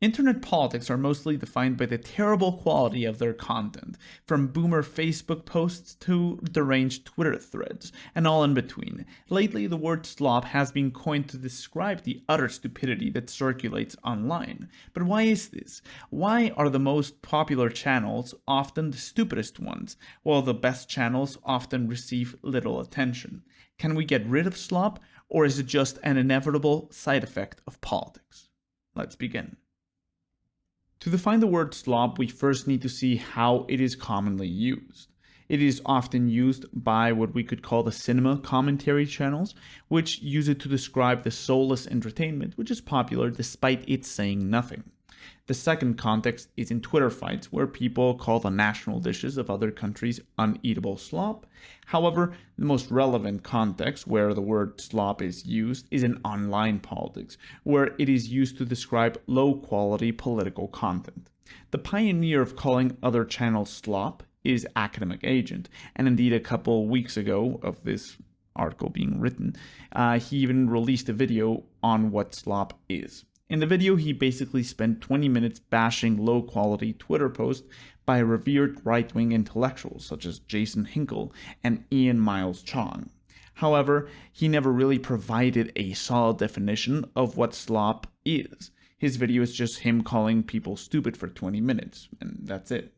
Internet politics are mostly defined by the terrible quality of their content, from boomer Facebook posts to deranged Twitter threads, and all in between. Lately, the word slop has been coined to describe the utter stupidity that circulates online. But why is this? Why are the most popular channels often the stupidest ones, while the best channels often receive little attention? Can we get rid of slop, or is it just an inevitable side effect of politics? Let's begin. To define the word slop, we first need to see how it is commonly used. It is often used by what we could call the cinema commentary channels, which use it to describe the soulless entertainment which is popular despite it saying nothing. The second context is in Twitter fights, where people call the national dishes of other countries uneatable slop. However, the most relevant context where the word slop is used is in online politics, where it is used to describe low-quality political content. The pioneer of calling other channels slop is Academic Agent, and indeed a couple weeks ago of this article being written, he even released a video on what slop is. In the video, he basically spent 20 minutes bashing low-quality Twitter posts by revered right-wing intellectuals such as Jason Hinkle and Ian Miles Chong. However, he never really provided a solid definition of what slop is. His video is just him calling people stupid for 20 minutes, and that's it.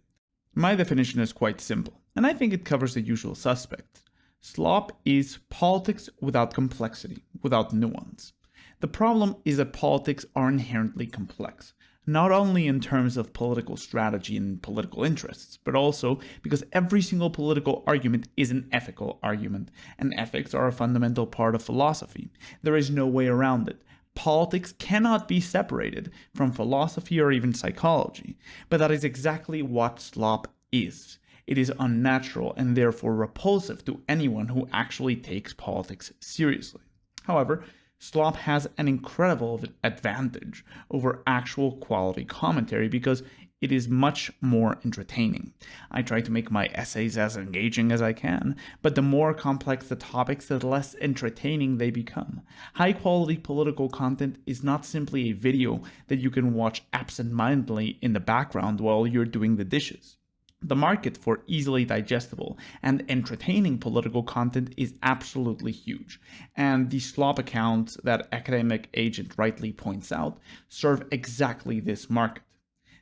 My definition is quite simple, and I think it covers the usual suspects. Slop is politics without complexity, without nuance. The problem is that politics are inherently complex, not only in terms of political strategy and political interests, but also because every single political argument is an ethical argument, and ethics are a fundamental part of philosophy. There is no way around it. Politics cannot be separated from philosophy or even psychology, but that is exactly what slop is. It is unnatural and therefore repulsive to anyone who actually takes politics seriously. However, slop has an incredible advantage over actual quality commentary because it is much more entertaining. I try to make my essays as engaging as I can, but the more complex the topics, the less entertaining they become. High-quality political content is not simply a video that you can watch absent-mindedly in the background while you're doing the dishes. The market for easily digestible and entertaining political content is absolutely huge, and the slop accounts that Academic Agent rightly points out serve exactly this market.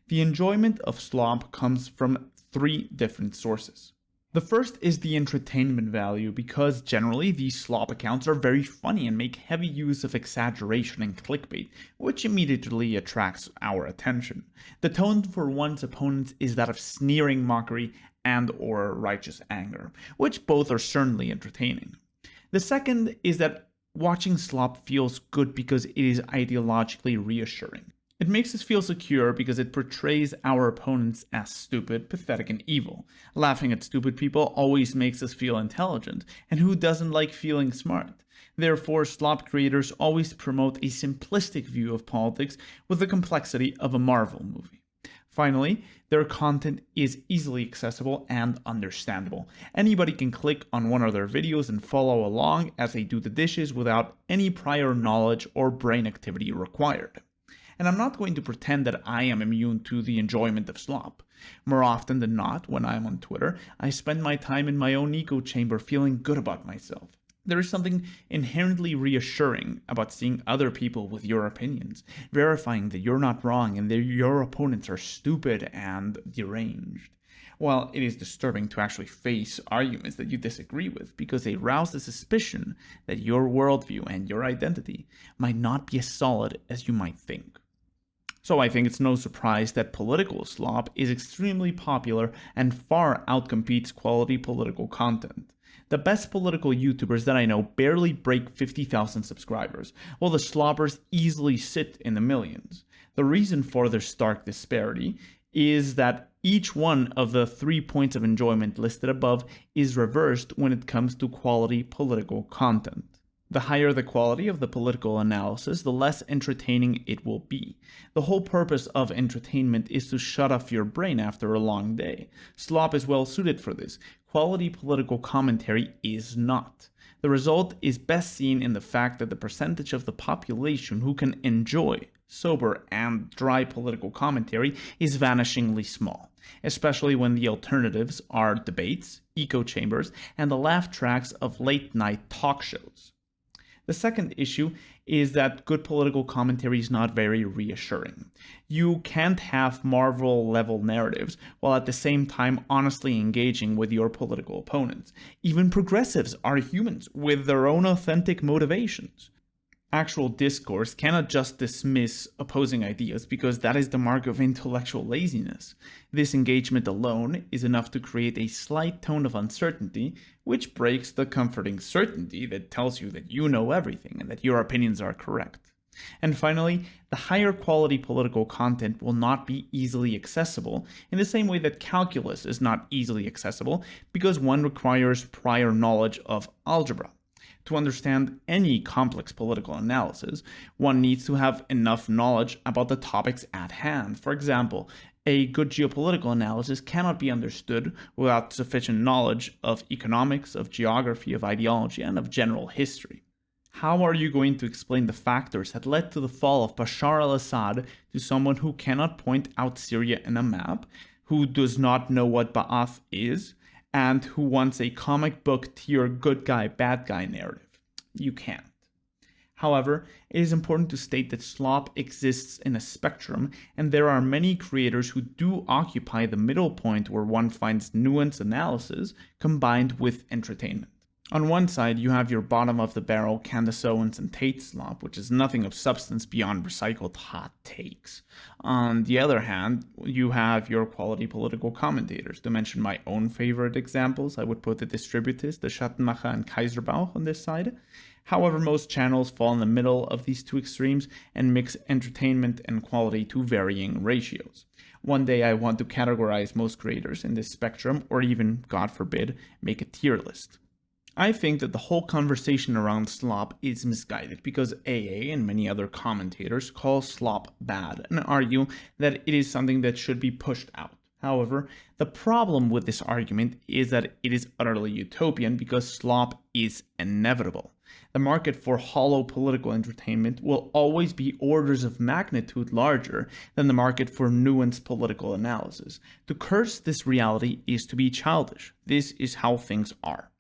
The enjoyment of slop comes from three different sources. The first is the entertainment value, because generally these slop accounts are very funny and make heavy use of exaggeration and clickbait, which immediately attracts our attention. The tone for one's opponents is that of sneering mockery and/or righteous anger, which both are certainly entertaining. The second is that watching slop feels good because it is ideologically reassuring. It makes us feel secure because it portrays our opponents as stupid, pathetic, and evil. Laughing at stupid people always makes us feel intelligent, and who doesn't like feeling smart? Therefore, slop creators always promote a simplistic view of politics with the complexity of a Marvel movie. Finally, their content is easily accessible and understandable. Anybody can click on one of their videos and follow along as they do the dishes without any prior knowledge or brain activity required. And I'm not going to pretend that I am immune to the enjoyment of slop. More often than not, when I'm on Twitter, I spend my time in my own echo chamber feeling good about myself. There is something inherently reassuring about seeing other people with your opinions, verifying that you're not wrong and that your opponents are stupid and deranged. While it is disturbing to actually face arguments that you disagree with because they rouse the suspicion that your worldview and your identity might not be as solid as you might think. So I think it's no surprise that political slop is extremely popular and far outcompetes quality political content. The best political YouTubers that I know barely break 50,000 subscribers, while the sloppers easily sit in the millions. The reason for their stark disparity is that each one of the 3 points of enjoyment listed above is reversed when it comes to quality political content. The higher the quality of the political analysis, the less entertaining it will be. The whole purpose of entertainment is to shut off your brain after a long day. Slop is well suited for this. Quality political commentary is not. The result is best seen in the fact that the percentage of the population who can enjoy sober and dry political commentary is vanishingly small, especially when the alternatives are debates, echo chambers, and the laugh tracks of late-night talk shows. The second issue is that good political commentary is not very reassuring. You can't have Marvel-level narratives while at the same time honestly engaging with your political opponents. Even progressives are humans with their own authentic motivations. Actual discourse cannot just dismiss opposing ideas because that is the mark of intellectual laziness. This engagement alone is enough to create a slight tone of uncertainty, which breaks the comforting certainty that tells you that you know everything and that your opinions are correct. And finally, the higher quality political content will not be easily accessible in the same way that calculus is not easily accessible because one requires prior knowledge of algebra. To understand any complex political analysis, one needs to have enough knowledge about the topics at hand. For example, a good geopolitical analysis cannot be understood without sufficient knowledge of economics, of geography, of ideology, and of general history. How are you going to explain the factors that led to the fall of Bashar al-Assad to someone who cannot point out Syria in a map, who does not know what Ba'ath is, and who wants a comic book tier good guy, bad guy narrative? You can't. However, it is important to state that slop exists in a spectrum, and there are many creators who do occupy the middle point where one finds nuanced analysis combined with entertainment. On one side, you have your bottom-of-the-barrel Candace Owens and Tate slop, which is nothing of substance beyond recycled hot takes. On the other hand, you have your quality political commentators. To mention my own favorite examples, I would put the Distributist, the Schattenmacher, and Kaiserbauch on this side. However, most channels fall in the middle of these two extremes and mix entertainment and quality to varying ratios. One day I want to categorize most creators in this spectrum, or even, God forbid, make a tier list. I think that the whole conversation around slop is misguided because AA and many other commentators call slop bad and argue that it is something that should be pushed out. However, the problem with this argument is that it is utterly utopian because slop is inevitable. The market for hollow political entertainment will always be orders of magnitude larger than the market for nuanced political analysis. To curse this reality is to be childish. This is how things are.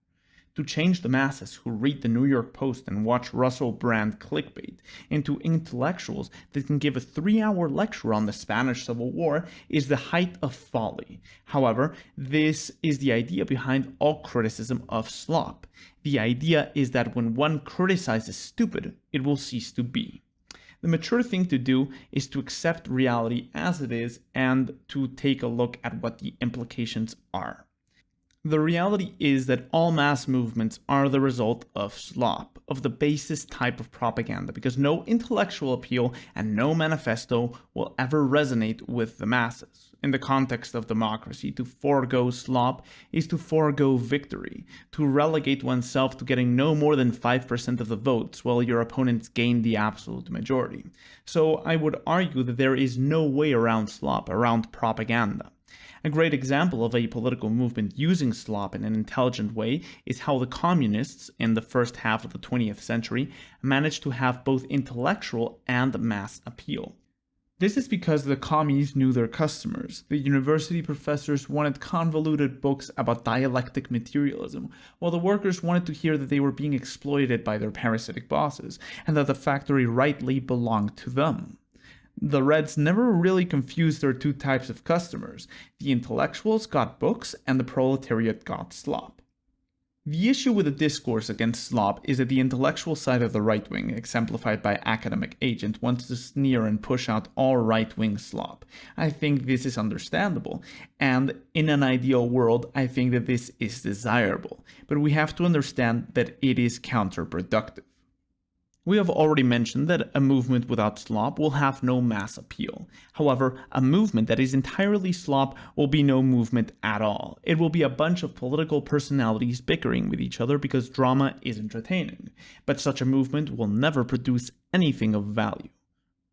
To change the masses who read the New York Post and watch Russell Brand clickbait into intellectuals that can give a 3-hour lecture on the Spanish Civil War is the height of folly. However, this is the idea behind all criticism of slop. The idea is that when one criticizes stupid, it will cease to be. The mature thing to do is to accept reality as it is and to take a look at what the implications are. The reality is that all mass movements are the result of slop, of the basest type of propaganda, because no intellectual appeal and no manifesto will ever resonate with the masses. In the context of democracy, to forego slop is to forego victory, to relegate oneself to getting no more than 5% of the votes while your opponents gain the absolute majority. So I would argue that there is no way around slop, around propaganda. A great example of a political movement using slop in an intelligent way is how the communists in the first half of the 20th century managed to have both intellectual and mass appeal. This is because the commies knew their customers. The university professors wanted convoluted books about dialectic materialism, while the workers wanted to hear that they were being exploited by their parasitic bosses, and that the factory rightly belonged to them. The Reds never really confused their two types of customers. The intellectuals got books and the proletariat got slop. The issue with the discourse against slop is that the intellectual side of the right wing, exemplified by Academic Agent, wants to sneer and push out all right-wing slop. I think this is understandable, and in an ideal world, I think that this is desirable, but we have to understand that it is counterproductive. We have already mentioned that a movement without slop will have no mass appeal. However, a movement that is entirely slop will be no movement at all. It will be a bunch of political personalities bickering with each other because drama is entertaining. But such a movement will never produce anything of value.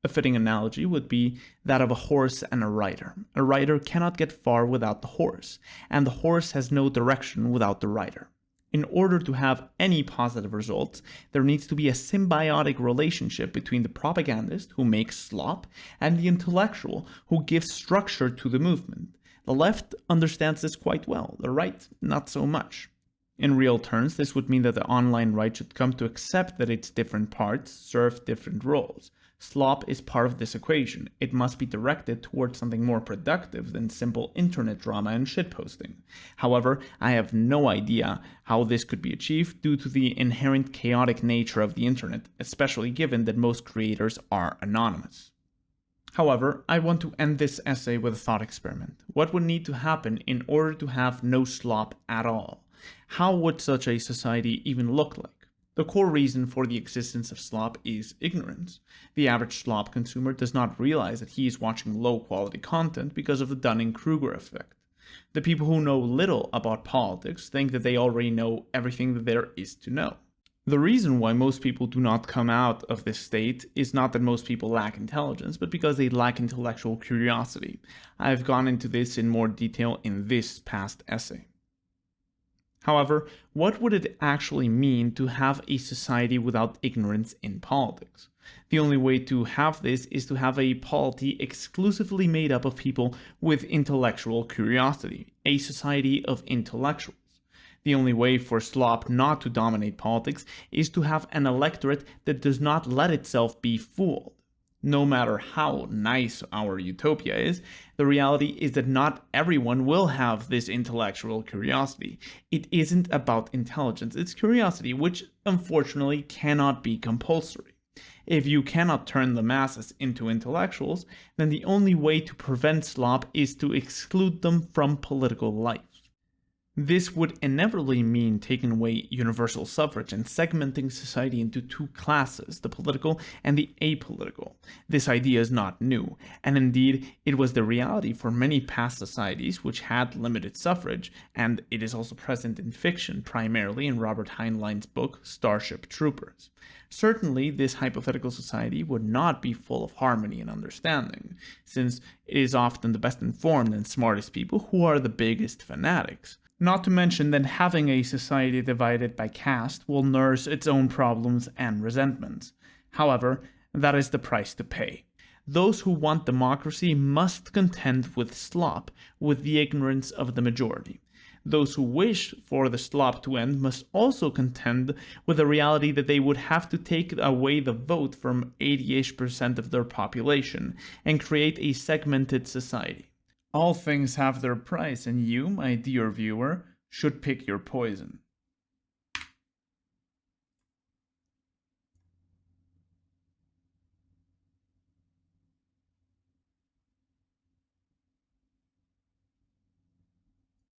A fitting analogy would be that of a horse and a rider. A rider cannot get far without the horse, and the horse has no direction without the rider. In order to have any positive results, there needs to be a symbiotic relationship between the propagandist who makes slop and the intellectual who gives structure to the movement. The left understands this quite well, the right not so much. In real terms, this would mean that the online right should come to accept that its different parts serve different roles. Slop is part of this equation. It must be directed towards something more productive than simple internet drama and shitposting. However, I have no idea how this could be achieved due to the inherent chaotic nature of the internet, especially given that most creators are anonymous. However, I want to end this essay with a thought experiment. What would need to happen in order to have no slop at all? How would such a society even look like? The core reason for the existence of slop is ignorance. The average slop consumer does not realize that he is watching low-quality content because of the Dunning-Kruger effect. The people who know little about politics think that they already know everything that there is to know. The reason why most people do not come out of this state is not that most people lack intelligence, but because they lack intellectual curiosity. I have gone into this in more detail in this past essay. However, what would it actually mean to have a society without ignorance in politics? The only way to have this is to have a polity exclusively made up of people with intellectual curiosity, a society of intellectuals. The only way for slop not to dominate politics is to have an electorate that does not let itself be fooled. No matter how nice our utopia is, the reality is that not everyone will have this intellectual curiosity. It isn't about intelligence, it's curiosity, which unfortunately cannot be compulsory. If you cannot turn the masses into intellectuals, then the only way to prevent slop is to exclude them from political life. This would inevitably mean taking away universal suffrage and segmenting society into two classes, the political and the apolitical. This idea is not new, and indeed it was the reality for many past societies which had limited suffrage, and it is also present in fiction, primarily in Robert Heinlein's book Starship Troopers. Certainly, this hypothetical society would not be full of harmony and understanding, since it is often the best informed and smartest people who are the biggest fanatics. Not to mention that having a society divided by caste will nurse its own problems and resentments. However, that is the price to pay. Those who want democracy must contend with slop, with the ignorance of the majority. Those who wish for the slop to end must also contend with the reality that they would have to take away the vote from 80-ish% of their population and create a segmented society. All things have their price, and you, my dear viewer, should pick your poison.